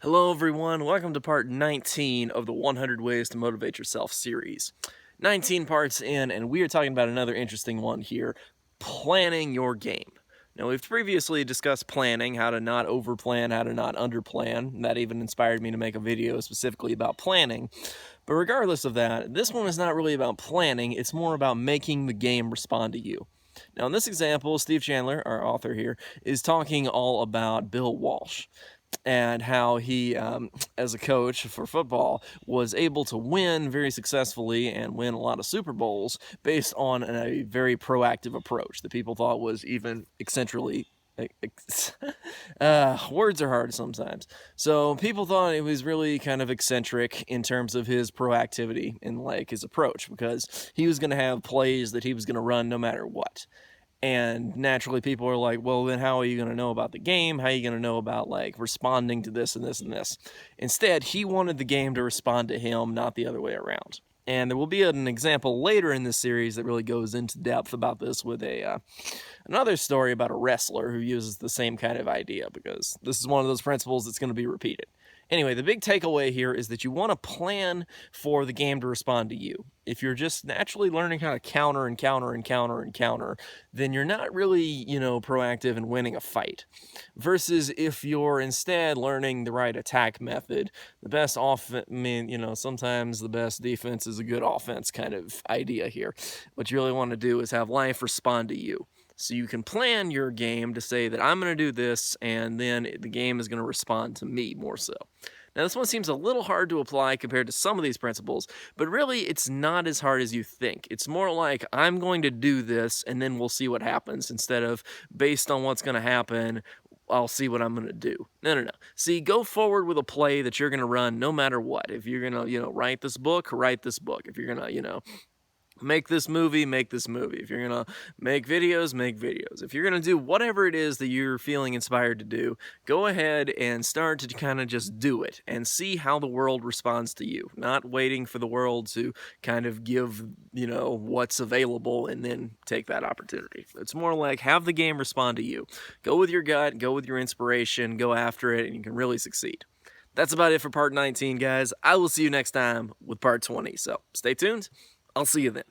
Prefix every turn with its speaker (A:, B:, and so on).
A: Hello everyone, welcome to part 19 of the 100 Ways to Motivate Yourself series. 19 parts in, and we are talking about another interesting one here, planning your game. Now, we've previously discussed planning, how to not overplan, how to not underplan, and that even inspired me to make a video specifically about planning. But regardless of that, this one is not really about planning, it's more about making the game respond to you. Now, in this example, Steve Chandler, our author here, is talking all about Bill Walsh and how he, as a coach for football, was able to win very successfully and win a lot of Super Bowls based on a very proactive approach that people thought was even eccentrically. Words are hard sometimes. So people thought it was really kind of eccentric in terms of his proactivity and like his approach, because he was going to have plays that he was going to run no matter what. And naturally people are like, well, then how are you going to know about the game? How are you going to know about like responding to this and this and this? Instead, he wanted the game to respond to him, not the other way around. And there will be an example later in this series that really goes into depth about this with another story about a wrestler who uses the same kind of idea, because this is one of those principles that's going to be repeated. Anyway, the big takeaway here is that you want to plan for the game to respond to you. If you're just naturally learning how to counter and counter and counter and counter, then you're not really, proactive in winning a fight. Versus if you're instead learning the right attack method, the best sometimes the best defense is a good offense kind of idea here. What you really want to do is have life respond to you. So you can plan your game to say that I'm going to do this, and then the game is going to respond to me more so. Now, this one seems a little hard to apply compared to some of these principles, but really it's not as hard as you think. It's more like I'm going to do this, and then we'll see what happens, instead of based on what's going to happen, I'll see what I'm going to do. No. See, go forward with a play that you're going to run no matter what. If you're going to, write this book. If you're going to, make this movie. If you're going to make videos. If you're going to do whatever it is that you're feeling inspired to do, go ahead and start to kind of just do it and see how the world responds to you. Not waiting for the world to kind of give, what's available and then take that opportunity. It's more like have the game respond to you. Go with your gut, go with your inspiration, go after it, and you can really succeed. That's about it for part 19, guys. I will see you next time with part 20. So stay tuned. I'll see you then.